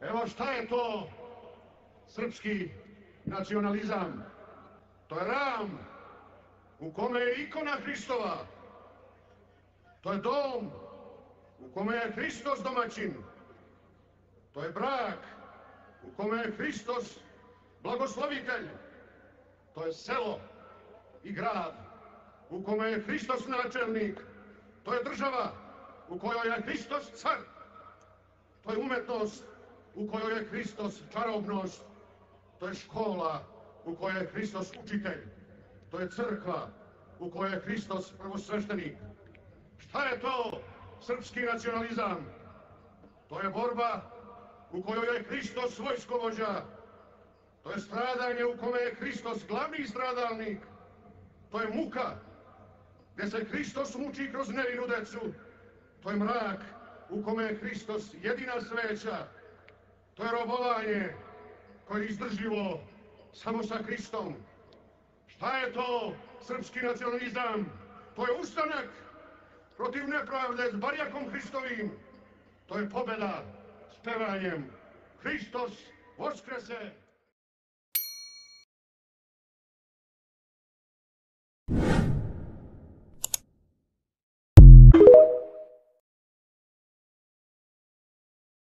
Evo šta je to srpski nacionalizam. To je ram u kome je ikona Hristova. To je dom u kome je Hristos domaćin. To je brak u kome je Hristos blagoslovitelj. To je selo i grad u kome je Hristos načelnik. To je država u kojoj je Hristos car. To je umetnost u kojoj je Hristos čarobnost. To je škola u kojoj je Hristos učitelj. To je crkva u kojoj je Hristos prvosveštenik. Šta je to srpski nacionalizam? To je borba u kojoj je Hristos vojskovođa. To je stradanje u kome je Hristos glavni stradalnik. To je muka gdje se Hristos muči kroz nevinu decu. To je mrak u kome je Hristos jedina sveća. To je robovanje koje je izdržljivo samo sa Hristom. Šta je to srpski nacionalizam? To je ustanak protiv nepravde s barjakom Hristovim. To je pobjeda s pevanjem Hristos Voskrese!